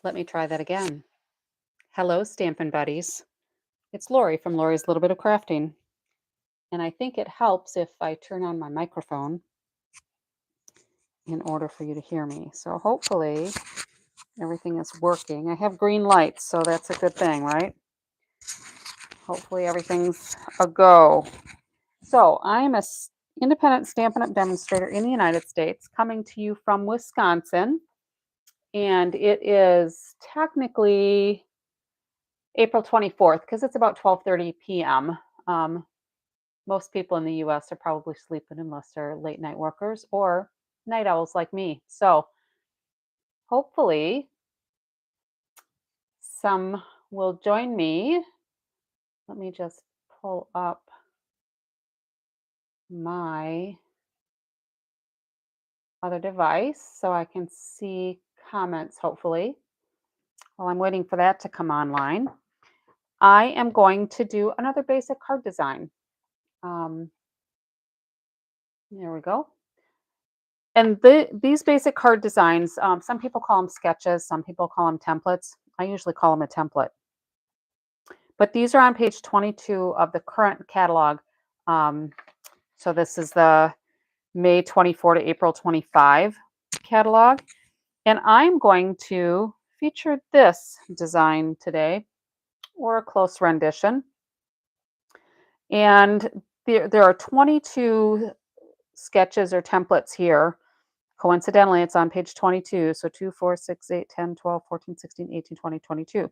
Let me try that again. Hello, Stampin' Buddies. It's Lori from Lori's Little Bit of Crafting. And I think it helps if I turn on my microphone in order for you to hear me. So hopefully everything is working. I have green lights, so that's a good thing, right? Hopefully everything's a go. So I'm a independent Stampin' Up! Demonstrator in the United States, coming to you from Wisconsin. And it is technically April 24th because it's about 12:30 p.m. Most people in the US are probably sleeping unless they're late night workers or night owls like me. So hopefully some will join me. Let me just pull up my other device so I can see comments, hopefully. While I'm waiting for that to come online, I am going to do another basic card design. There we go. And these basic card designs, some people call them sketches, some people call them templates. I usually call them a template. But these are on page 22 of the current catalog. So this is the May 24 to April 25 catalog. And I'm going to feature this design today, or a close rendition. And there are 22 sketches or templates here. Coincidentally, it's on page 22. So 2, 4, 6, 8, 10, 12, 14, 16, 18, 20, 22.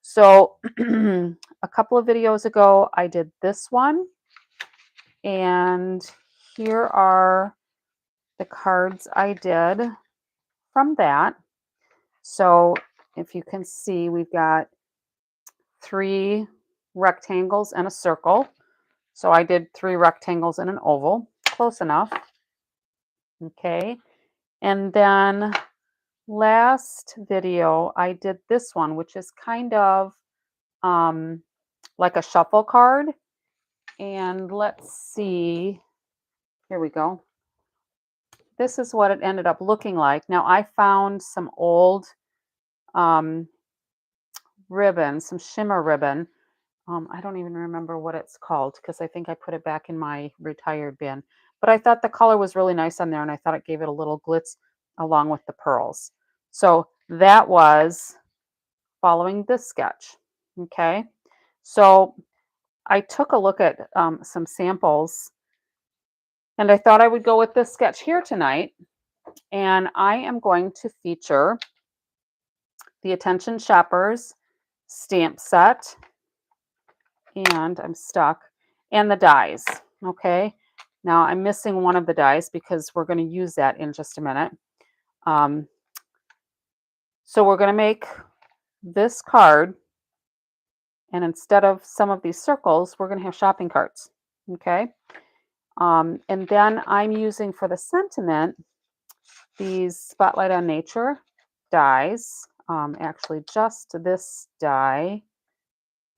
So a couple of videos ago, I did this one. And here are the cards I did from that. So if you can see, we've got 3 rectangles and a circle. So I did 3 rectangles and an oval. Close enough. Okay. And then last video, I did this one, which is kind of like a shuffle card. And let's see. Here we go. This is what it ended up looking like. Now, I found some old ribbon, some shimmer ribbon. I don't even remember what it's called because I think I put it back in my retired bin. But I thought the color was really nice on there, and I thought it gave it a little glitz along with the pearls. So that was following this sketch. Okay. So I took a look at some samples, and I thought I would go with this sketch here tonight. And I am going to feature the Attention Shoppers stamp set, and I'm stuck, and the dies. Okay, now I'm missing one of the dies because we're going to use that in just a minute. So we're going to make this card, and instead of some of these circles, we're going to have shopping carts. Okay, and then I'm using for the sentiment these Spotlight on Nature dies. Actually, just this die.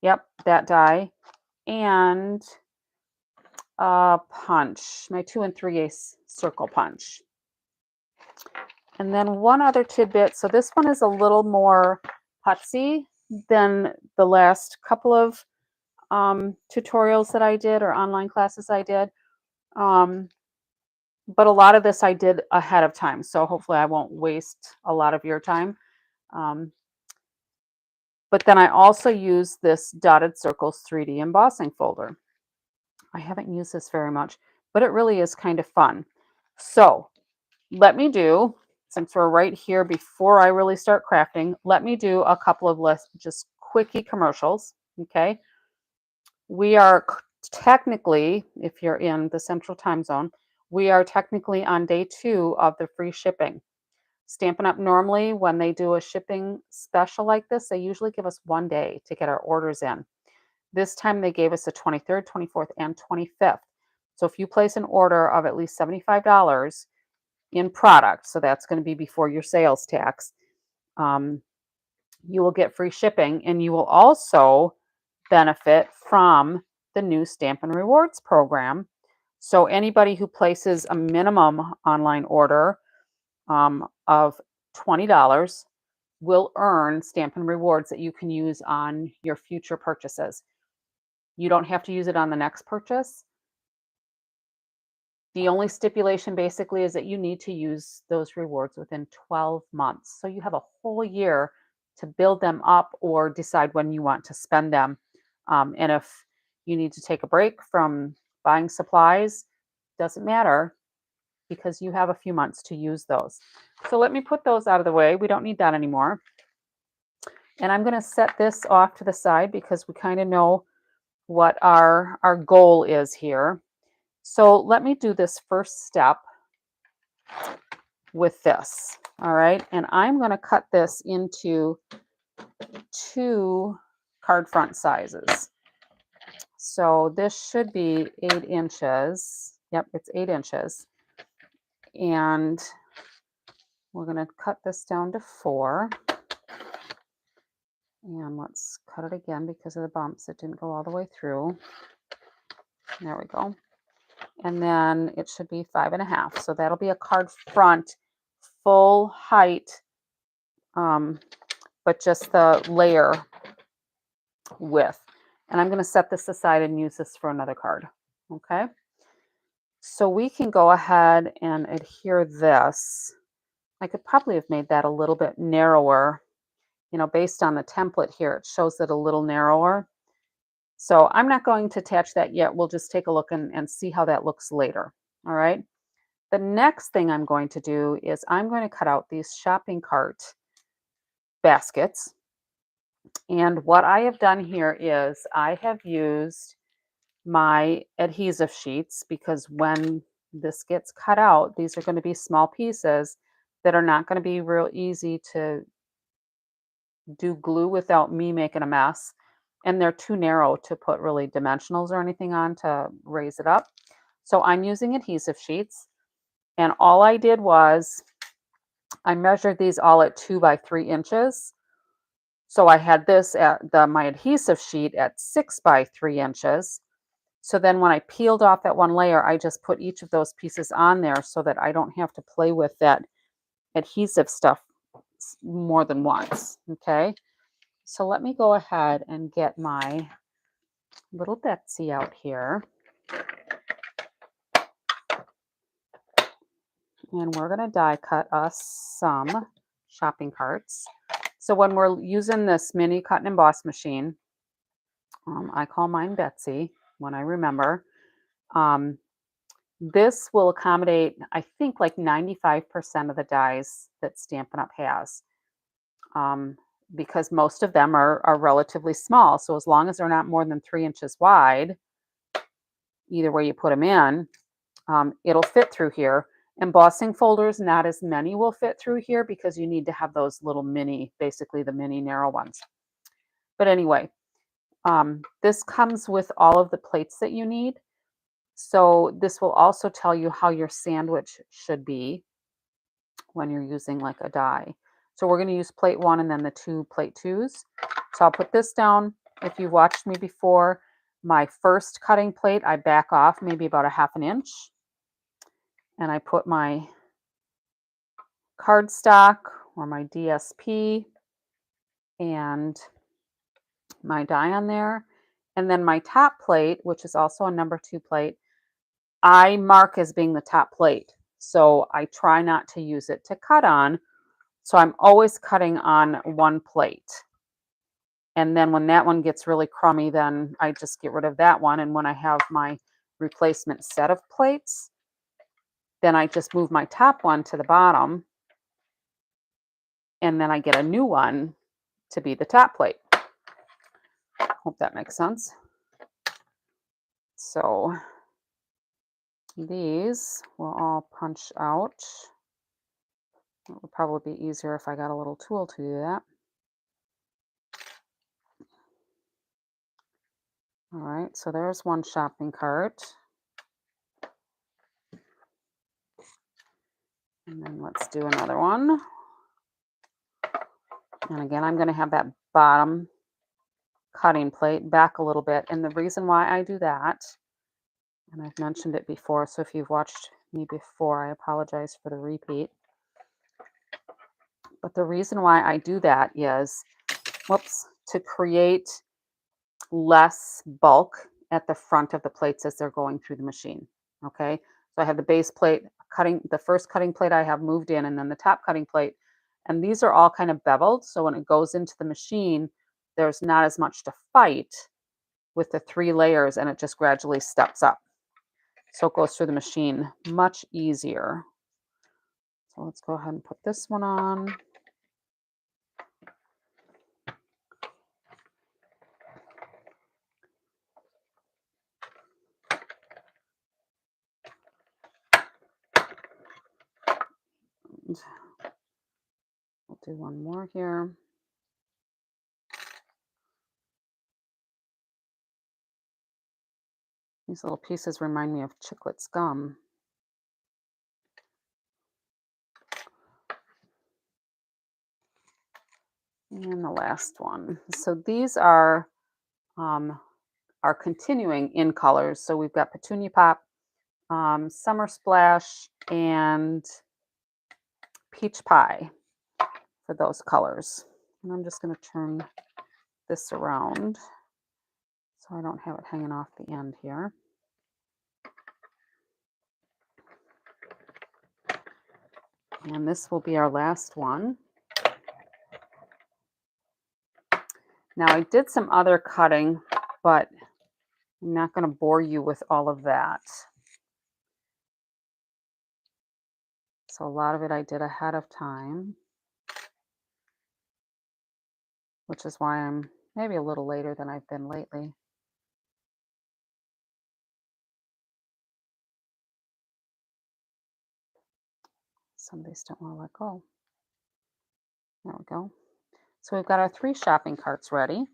Yep, that die. And punch, my 2 3/8 circle punch. And then one other tidbit. So this one is a little more putsy than the last couple of tutorials that I did or online classes I did. But a lot of this I did ahead of time. So hopefully I won't waste a lot of your time. But then I also use this Dotted Circles 3D embossing folder. I haven't used this very much, but it really is kind of fun. So let me do, since we're right here before I really start crafting, let me do a couple of just quickie commercials. Okay. We are technically, if you're in the Central Time Zone, we are technically on day 2 of the free shipping. Stampin' Up! Normally, when they do a shipping special like this, they usually give us 1 day to get our orders in. This time they gave us the 23rd, 24th, and 25th. So if you place an order of at least $75 in product, so that's going to be before your sales tax, you will get free shipping, and you will also benefit from the new Stampin' Rewards program. So anybody who places a minimum online order of $20, will earn Stampin' Rewards that you can use on your future purchases. You don't have to use it on the next purchase. The only stipulation basically is that you need to use those rewards within 12 months. So you have a whole year to build them up or decide when you want to spend them. And if you need to take a break from buying supplies, doesn't matter because you have a few months to use those. So let me put those out of the way. We don't need that anymore. And I'm going to set this off to the side because we kind of know what our goal is here. So let me do this first step with this. All right. And I'm going to cut this into 2 card front sizes. So this should be 8 inches. Yep, it's 8 inches. And we're going to cut this down to 4. And let's cut it again because of the bumps. It didn't go all the way through. There we go. And then it should be 5.5. So that'll be a card front full height, but just the layer width. And I'm going to set this aside and use this for another card. Okay. So we can go ahead and adhere this. I could probably have made that a little bit narrower. You know, based on the template here, it shows it a little narrower. So I'm not going to attach that yet. We'll just take a look and see how that looks later. All right. The next thing I'm going to do is I'm going to cut out these shopping cart baskets. And what I have done here is I have used my adhesive sheets because when this gets cut out, these are going to be small pieces that are not going to be real easy to do glue without me making a mess. And they're too narrow to put really dimensionals or anything on to raise it up. So I'm using adhesive sheets. And all I did was I measured these all at 2 by 3 inches. So I had this at my adhesive sheet at 6 by 3 inches. So then when I peeled off that one layer, I just put each of those pieces on there so that I don't have to play with that adhesive stuff more than once. Okay. So let me go ahead and get my little Betsy out here. And we're going to die cut us some shopping carts. So when we're using this mini cut and emboss machine, I call mine Betsy when I remember. This will accommodate, I think, like 95% of the dies that Stampin' Up! Has. Because most of them are relatively small. So as long as they're not more than 3 inches wide, either way you put them in, it'll fit through here. Embossing folders, not as many will fit through here because you need to have those little mini, basically the mini narrow ones. But anyway, this comes with all of the plates that you need. So this will also tell you how your sandwich should be when you're using like a die. So we're going to use plate 1 and then the 2 plate 2s. So I'll put this down. If you've watched me before, my first cutting plate, I back off maybe about a 1/2 inch. And I put my cardstock or my DSP and my die on there. And then my top plate, which is also a number 2 plate, I mark as being the top plate. So I try not to use it to cut on. So I'm always cutting on one plate. And then when that one gets really crummy, then I just get rid of that one. And when I have my replacement set of plates, then I just move my top one to the bottom. And then I get a new one to be the top plate. Hope that makes sense. So these will all punch out. It would probably be easier if I got a little tool to do that. All right, so there's one shopping cart. And then let's do another one. And again, I'm going to have that bottom cutting plate back a little bit. And the reason why I do that, and I've mentioned it before, so if you've watched me before, I apologize for the repeat. But the reason why I do that is, whoops, to create less bulk at the front of the plates as they're going through the machine. Okay. So I have the base plate cutting, the first cutting plate I have moved in, and then the top cutting plate. And these are all kind of beveled. So when it goes into the machine, there's not as much to fight with the 3 layers, and it just gradually steps up. So it goes through the machine much easier. So let's go ahead and put this one on. We'll do one more here. These little pieces remind me of Chiclets gum. And the last one. So these are continuing in colors. So we've got Petunia Pop, Summer Splash, and Peach Pie for those colors. And I'm just going to turn this around so I don't have it hanging off the end here. And this will be our last one. Now I did some other cutting, but I'm not going to bore you with all of that. So a lot of it I did ahead of time, which is why I'm maybe a little later than I've been lately. Some of these don't want to let go. There we go. So we've got our 3 shopping carts ready.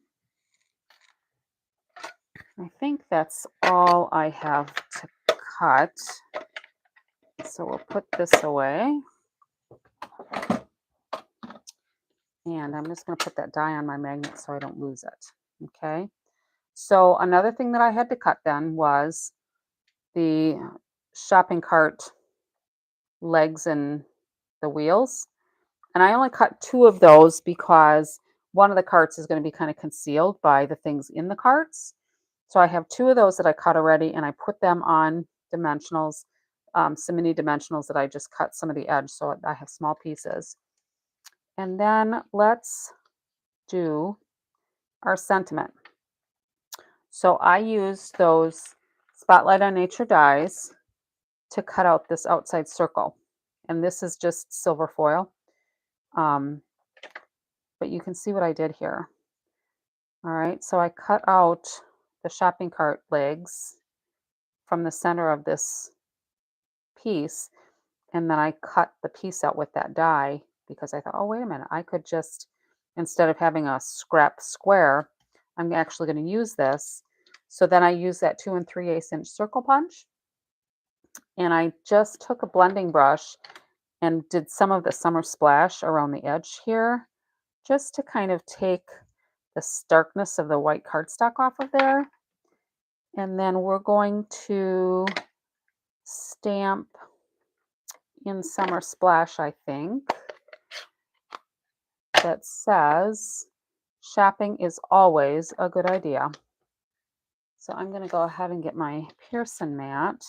I think that's all I have to cut. So we'll put this away. And I'm just going to put that die on my magnet so I don't lose it. Okay. So another thing that I had to cut then was the shopping cart legs and the wheels. And I only cut 2 of those because one of the carts is going to be kind of concealed by the things in the carts. So I have 2 of those that I cut already, and I put them on dimensionals, some mini dimensionals that I just cut some of the edge so I have small pieces. And then let's do our sentiment. So I used those Spotlight on Nature dies to cut out this outside circle. And this is just silver foil. But you can see what I did here. All right, so I cut out the shopping cart legs from the center of this piece, and then I cut the piece out with that die because I thought, oh, wait a minute, I could just, instead of having a scrap square, I'm actually going to use this. So then I use that 2 3/8 inch circle punch, and I just took a blending brush and did some of the Summer Splash around the edge here, just to kind of take the starkness of the white cardstock off of there. And then we're going to stamp in Summer Splash, I think, that says shopping is always a good idea. So I'm going to go ahead and get my Pearson mat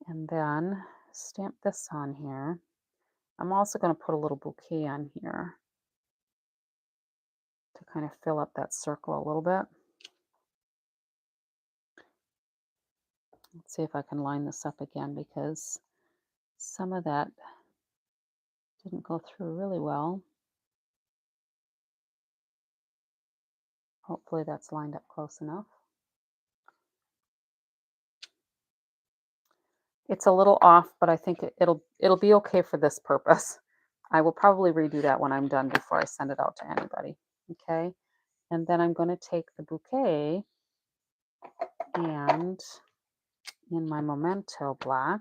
and then stamp this on here. I'm also going to put a little bouquet on here to kind of fill up that circle a little bit. Let's see if I can line this up again because some of that didn't go through really well. Hopefully that's lined up close enough. It's a little off, but I think it'll be okay for this purpose. I will probably redo that when I'm done before I send it out to anybody. Okay. And then I'm going to take the bouquet and in my Memento black,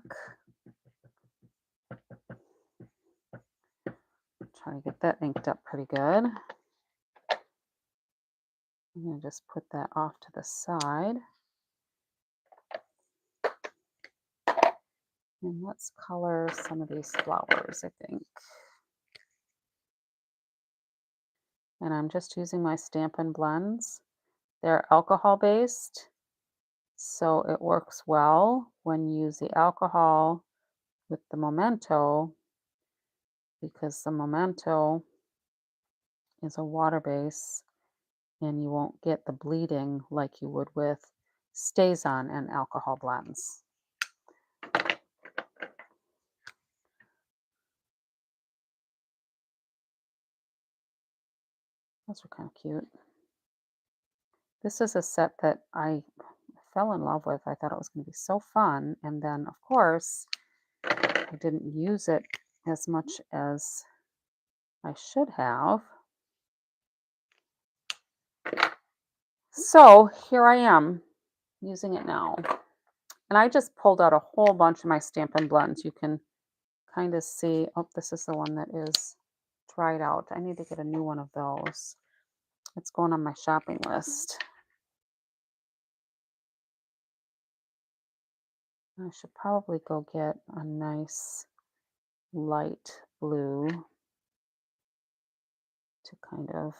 try to get that inked up pretty good. I'm going to just put that off to the side. And let's color some of these flowers, I think. And I'm just using my Stampin' Blends. They're alcohol based, so it works well when you use the alcohol with the Memento because the Memento is a water base and you won't get the bleeding like you would with StazOn and alcohol blends. Those are kind of cute. This is a set that I fell in love with. I thought it was going to be so fun. And then, of course, I didn't use it as much as I should have. So here I am using it now. And I just pulled out a whole bunch of my Stampin' Blends. You can kind of see, oh, this is the one that is dried out. I need to get a new one of those. It's going on my shopping list. I should probably go get a nice light blue to kind of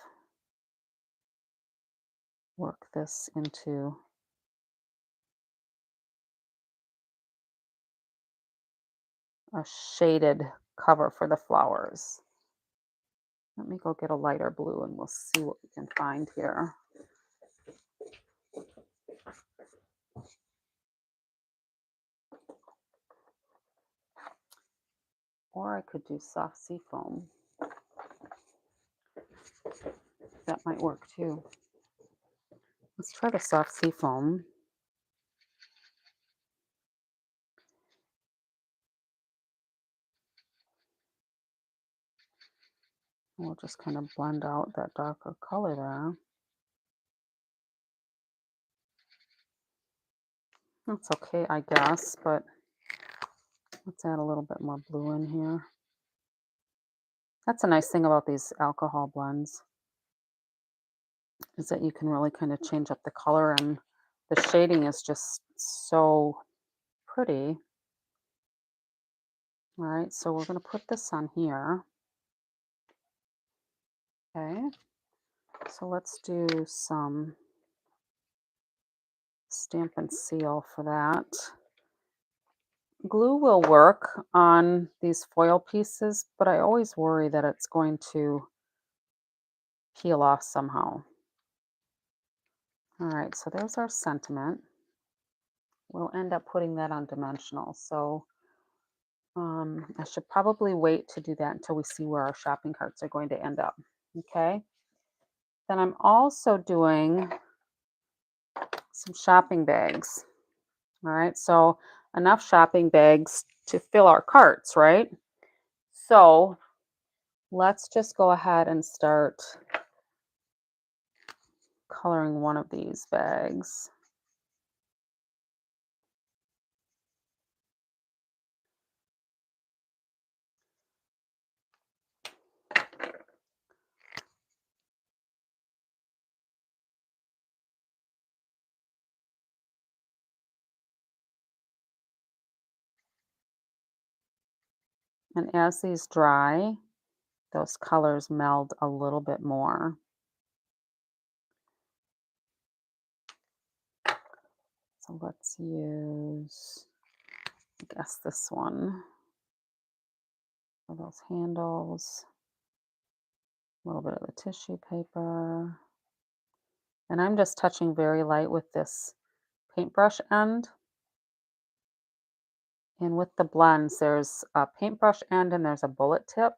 work this into a shaded cover for the flowers. Let me go get a lighter blue and we'll see what we can find here. Or I could do soft sea foam. That might work too. Let's try the soft sea foam. We'll just kind of blend out that darker color there. That's okay, I guess, but let's add a little bit more blue in here. That's a nice thing about these alcohol blends, is that you can really kind of change up the color, and the shading is just so pretty. All right, so we're going to put this on here. Okay, so let's do some Stamp and Seal for that. Glue will work on these foil pieces, but I always worry that it's going to peel off somehow. All right, so there's our sentiment. We'll end up putting that on dimensional. So I should probably wait to do that until we see where our shopping carts are going to end up. Okay. Then I'm also doing some shopping bags. All right, so enough shopping bags to fill our carts, right? So let's just go ahead and start coloring one of these bags. And as these dry, those colors meld a little bit more. So let's use, I guess, this one for those handles. A little bit of the tissue paper. And I'm just touching very light with this paintbrush end. And with the blends, there's a paintbrush end and there's a bullet tip.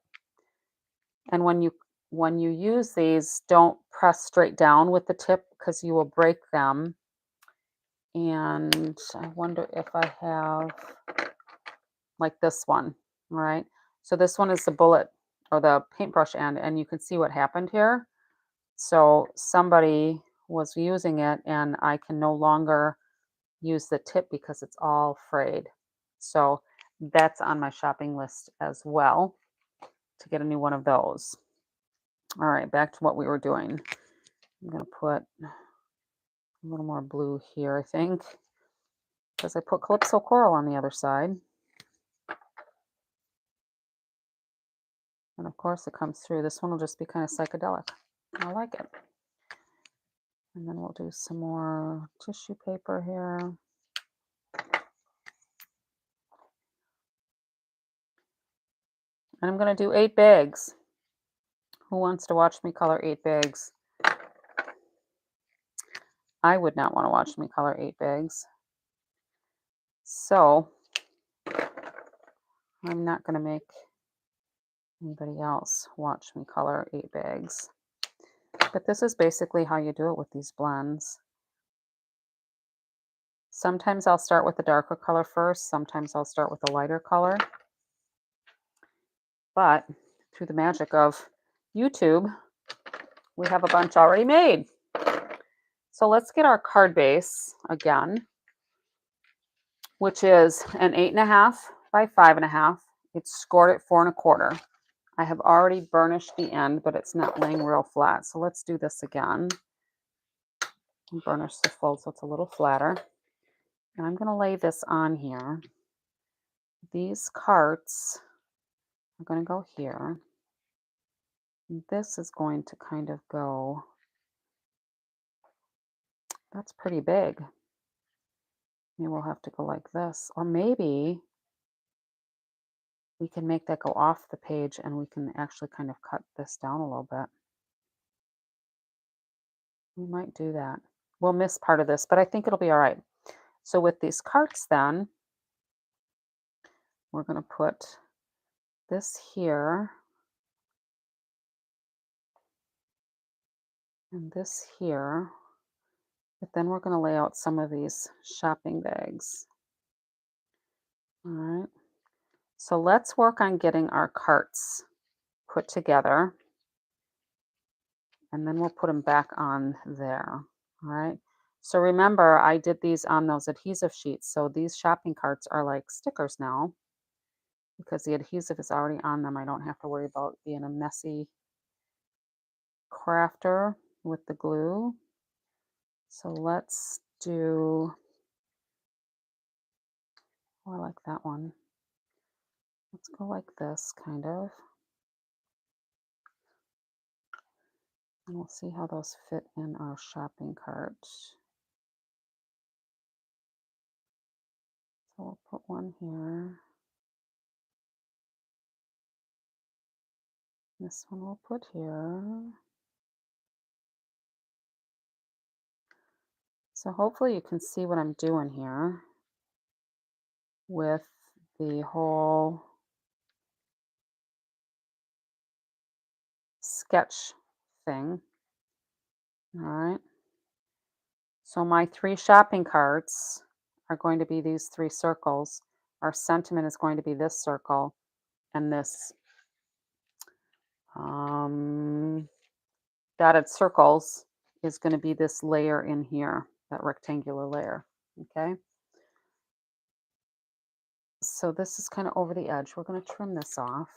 And when you use these, don't press straight down with the tip because you will break them. And I wonder if I have like this one, all right? So this one is the bullet or the paintbrush end, and you can see what happened here. So somebody was using it and I can no longer use the tip because it's all frayed. So that's on my shopping list as well to get a new one of those. All right, back to what we were doing. I'm going to put a little more blue here, I think, because I put Calypso Coral on the other side. And of course it comes through. This one will just be kind of psychedelic. I like it. And then we'll do some more tissue paper here. And I'm going to do 8 bags. Who wants to watch me color 8 bags? I would not want to watch me color 8 bags. So I'm not going to make anybody else watch me color 8 bags. But this is basically how you do it with these blends. Sometimes I'll start with the darker color first. Sometimes I'll start with a lighter color. But through the magic of YouTube, we have a bunch already made. So let's get our card base again, which is an 8.5 by 5.5. It's scored at 4 1/4. I have already burnished the end, but it's not laying real flat. So let's do this again. And burnish the fold so it's a little flatter. And I'm going to lay this on here. These carts are going to go here. And this is going to kind of go, that's pretty big. Maybe we'll have to go like this. Or maybe we can make that go off the page and we can actually kind of cut this down a little bit. We might do that. We'll miss part of this, but I think it'll be all right. So with these carts then, we're going to put this here and this here. But then we're going to lay out some of these shopping bags. All right. So let's work on getting our carts put together. And then we'll put them back on there. All right. So remember, I did these on those adhesive sheets. So these shopping carts are like stickers now because the adhesive is already on them. I don't have to worry about being a messy crafter with the glue. So let's do, oh, I like that one. Let's go like this, kind of. And we'll see how those fit in our shopping cart. So we'll put one here. This one we'll put here. So hopefully you can see what I'm doing here with the whole sketch thing. All right. So my 3 shopping carts are going to be these 3 circles. Our sentiment is going to be this circle, and this dotted circles is going to be this layer in here, that rectangular layer. Okay. So this is kind of over the edge. We're going to trim this off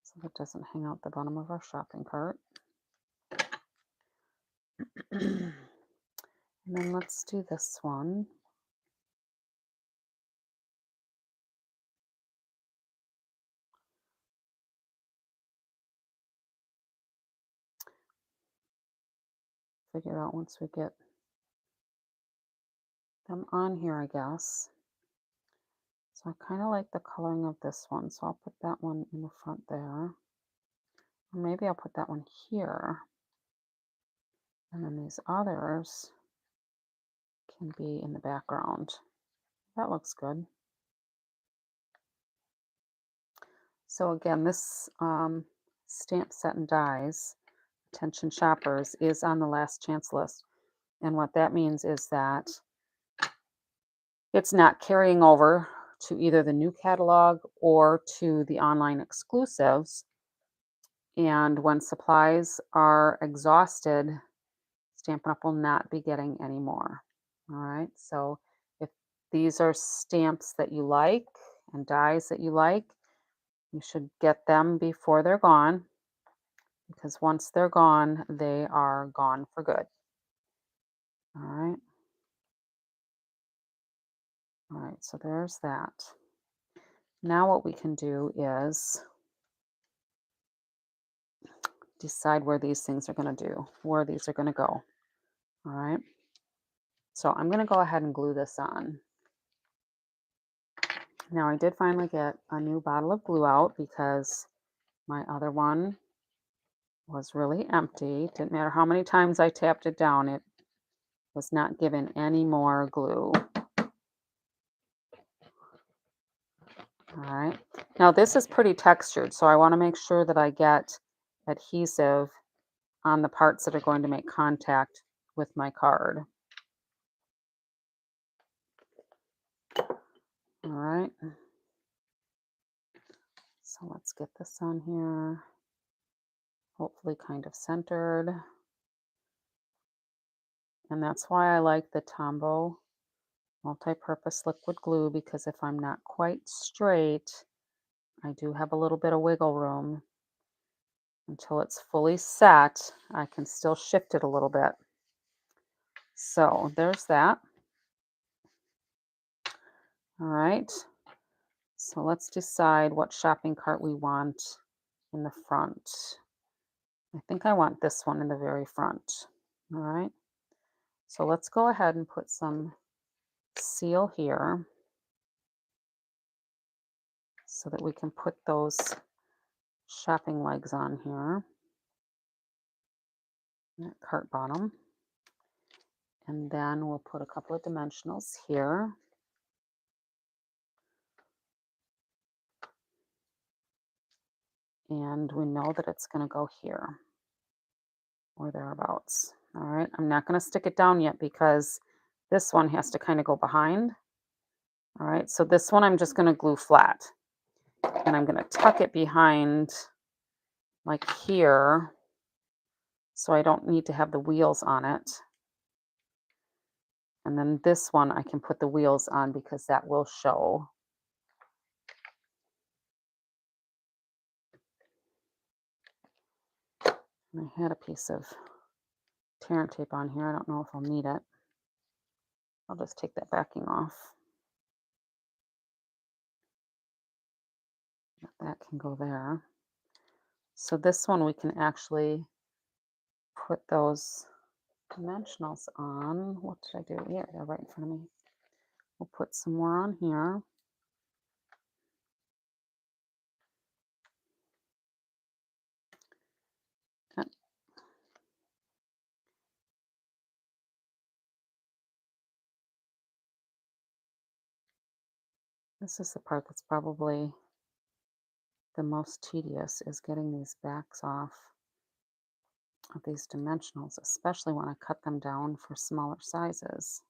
so that doesn't hang out the bottom of our shopping cart. And then let's do this one. Figure it out once we get them on here, I guess. So I kind of like the coloring of this one. So I'll put that one in the front there. Or maybe I'll put that one here. And then these others can be in the background. That looks good. So again, this stamp set and dies, attention shoppers, is on the last chance list. And what that means is that it's not carrying over to either the new catalog or to the online exclusives. And when supplies are exhausted, Stampin' Up! Will not be getting any more. All right. So if these are stamps that you like and dies that you like, you should get them before they're gone, because once they're gone, they are gone for good. All right. All right. So there's that. Now what we can do is decide where these things are going to do, where these are going to go. All right. So I'm going to go ahead and glue this on. Now I did finally get a new bottle of glue out because my other one was really empty. Didn't matter how many times I tapped it down, it was not given any more glue. All right. Now this is pretty textured, so I want to make sure that I get adhesive on the parts that are going to make contact with my card. All right. So let's get this on here. Hopefully kind of centered. And that's why I like the Tombow multi-purpose liquid glue, because if I'm not quite straight, I do have a little bit of wiggle room. Until it's fully set, I can still shift it a little bit. So there's that. All right. So let's decide what shopping cart we want in the front. I think I want this one in the very front. All right. So let's go ahead and put some seal here so that we can put those shopping legs on here. That cart bottom. And then we'll put a couple of dimensionals here. And we know that it's going to go here or thereabouts. All right, I'm not going to stick it down yet because this one has to kind of go behind. All right, so this one I'm just going to glue flat. And I'm going to tuck it behind like here so I don't need to have the wheels on it. And then this one I can put the wheels on because that will show. And I had a piece of tear and tape on here. I don't know if I'll need it. I'll just take that backing off. That can go there. So this one we can actually put those dimensionals on. What did I do? Yeah, they're right in front of me. We'll put some more on here. Okay. This is the part that's probably the most tedious, is getting these backs off of these dimensionals, especially when I cut them down for smaller sizes.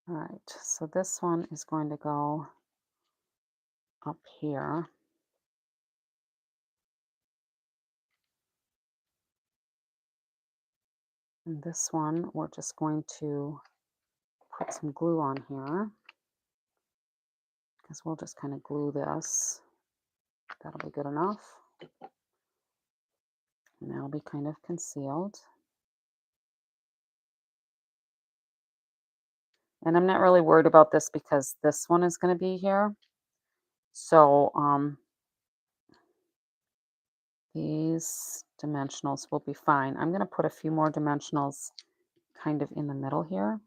All right, so this one is going to go up here. And this one, we're just going to put some glue on here because we'll just kind of glue this. That'll be good enough. And that'll be kind of concealed. And I'm not really worried about this because this one is going to be here. So these dimensionals will be fine. I'm going to put a few more dimensionals kind of in the middle here.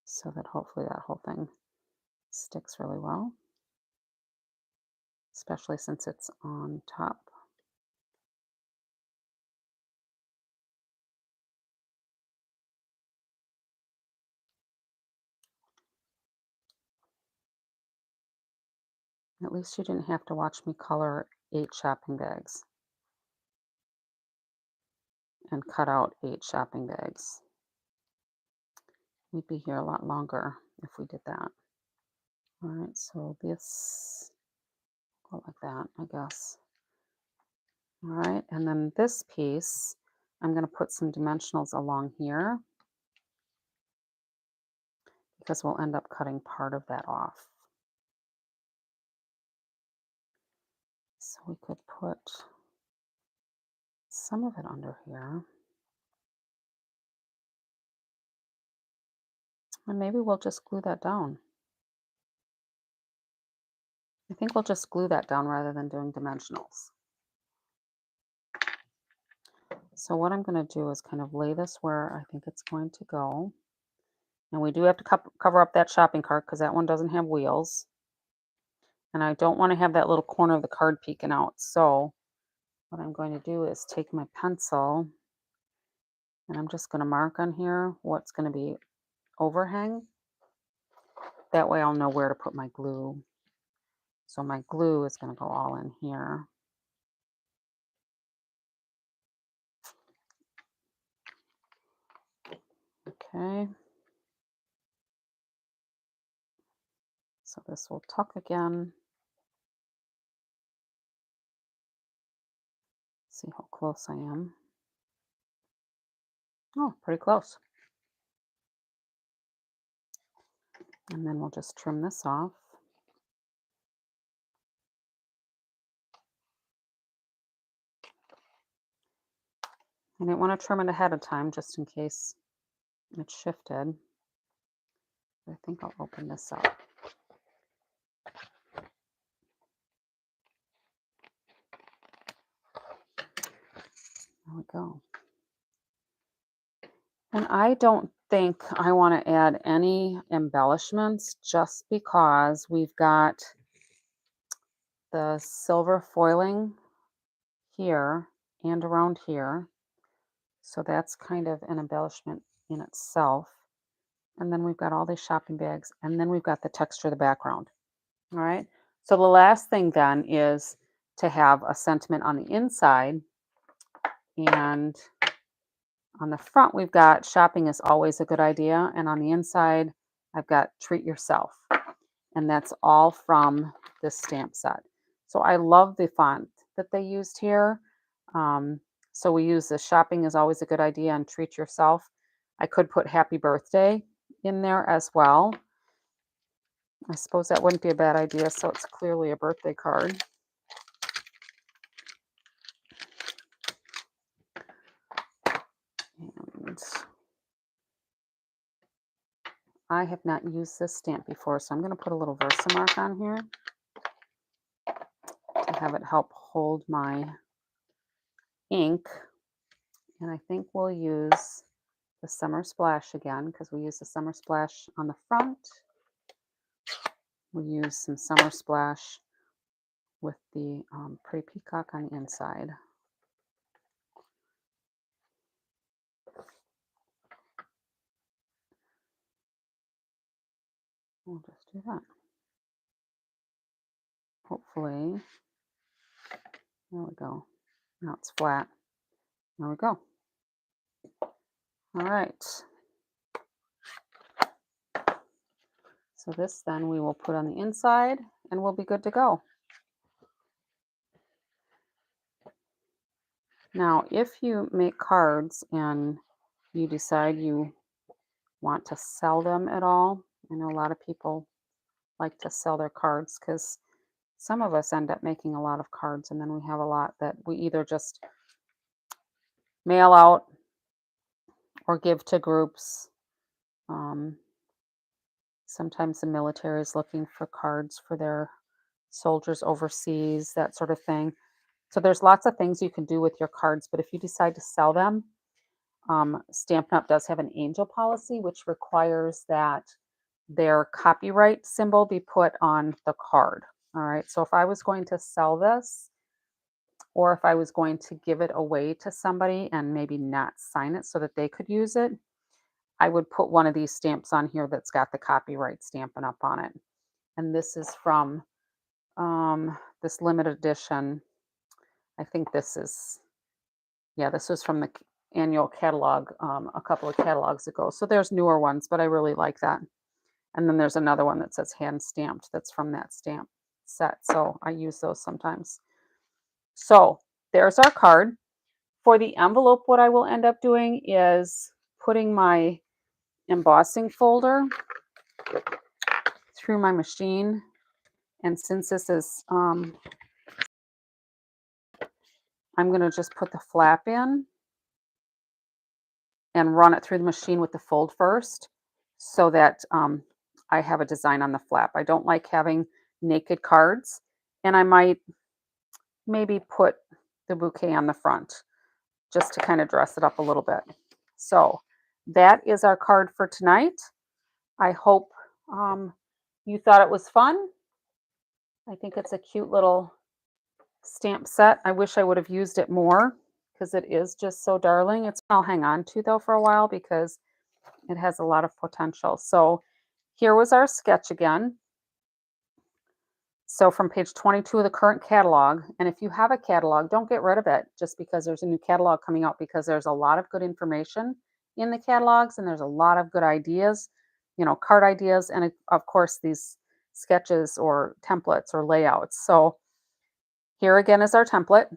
So that hopefully that whole thing sticks really well, especially since it's on top. At least you didn't have to watch me color 8 shopping bags and cut out 8 shopping bags. We'd be here a lot longer if we did that. All right, so this, go like that, I guess. All right, and then this piece, I'm going to put some dimensionals along here because we'll end up cutting part of that off. So we could put some of it under here. And maybe we'll just glue that down. I think we'll just glue that down rather than doing dimensionals. So what I'm going to do is kind of lay this where I think it's going to go. And we do have to cover up that shopping cart because that one doesn't have wheels. And I don't want to have that little corner of the card peeking out. So what I'm going to do is take my pencil and I'm just going to mark on here what's going to be overhang. That way I'll know where to put my glue. So my glue is going to go all in here. Okay. So this will tuck again. See how close I am. Oh, pretty close. And then we'll just trim this off. I didn't want to trim it ahead of time just in case it shifted. I think I'll open this up. There we go. And I don't think I want to add any embellishments just because we've got the silver foiling here and around here. So that's kind of an embellishment in itself. And then we've got all these shopping bags, and then we've got the texture of the background. All right. So the last thing then is to have a sentiment on the inside. And on the front, we've got shopping is always a good idea. And on the inside, I've got treat yourself. And that's all from this stamp set. So I love the font that they used here. So we use the shopping is always a good idea and treat yourself. I could put happy birthday in there as well. I suppose that wouldn't be a bad idea. So it's clearly a birthday card. And I have not used this stamp before, so I'm going to put a little Versamark on here to have it help hold my ink. And I think we'll use the Summer Splash again because we use the Summer Splash on the front. We use some Summer Splash with the Pretty Peacock on the inside. We'll just do that. Hopefully, there we go. Now it's flat. There we go. All right. So this then we will put on the inside and we'll be good to go. Now, if you make cards and you decide you want to sell them at all, I know a lot of people like to sell their cards because some of us end up making a lot of cards and then we have a lot that we either just mail out or give to groups. Sometimes the military is looking for cards for their soldiers overseas, that sort of thing. So there's lots of things you can do with your cards, but if you decide to sell them, Stampin' Up! Does have an angel policy, which requires that their copyright symbol be put on the card. All right, so if I was going to sell this, or if I was going to give it away to somebody and maybe not sign it so that they could use it, I would put one of these stamps on here that's got the copyright Stampin' Up! On it. And this is from this limited edition. I think this is, yeah, this was from the annual catalog a couple of catalogs ago. So there's newer ones, but I really like that. And then there's another one that says hand stamped that's from that stamp set. So I use those sometimes. So there's our card. For the envelope, what I will end up doing is putting my embossing folder through my machine. And since this is I'm going to just put the flap in and run it through the machine with the fold first so that I have a design on the flap. I don't like having naked cards, and I might maybe put the bouquet on the front just to kind of dress it up a little bit. So that is our card for tonight. I hope you thought it was fun. I think it's a cute little stamp set. I wish I would have used it more because it is just so darling. I'll hang on to though for a while because it has a lot of potential. So here was our sketch again. So from page 22 of the current catalog, and if you have a catalog, don't get rid of it just because there's a new catalog coming out, because there's a lot of good information in the catalogs and there's a lot of good ideas, card ideas, and of course these sketches or templates or layouts. So here again is our template.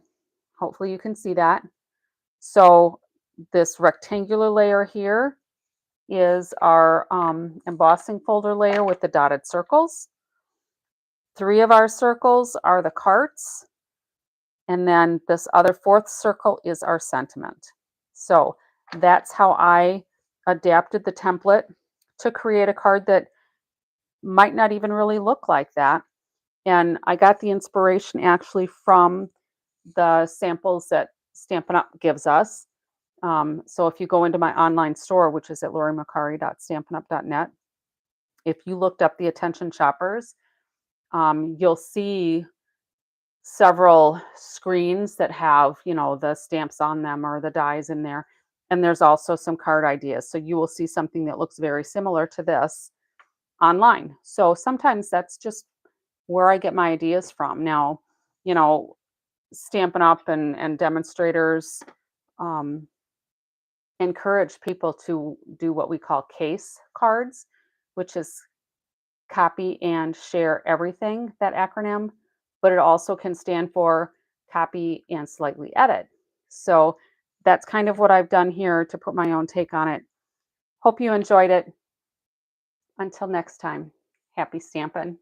Hopefully you can see that. So this rectangular layer here is our embossing folder layer with the dotted circles. 3 of our circles are the carts, and then this other 4th circle is our sentiment. So that's how I adapted the template to create a card that might not even really look like that. And I got the inspiration actually from the samples that Stampin' Up! Gives us. So if you go into my online store, which is at laurimacari.stampinup.net, if you looked up the attention shoppers, you'll see several screens that have, the stamps on them or the dies in there. And there's also some card ideas. So you will see something that looks very similar to this online. So sometimes that's just where I get my ideas from. Now, Stampin' Up! and demonstrators encourage people to do what we call case cards, which is copy and share everything, that acronym, but it also can stand for copy and slightly edit. So that's kind of what I've done here to put my own take on it. Hope you enjoyed it. Until next time, happy stamping.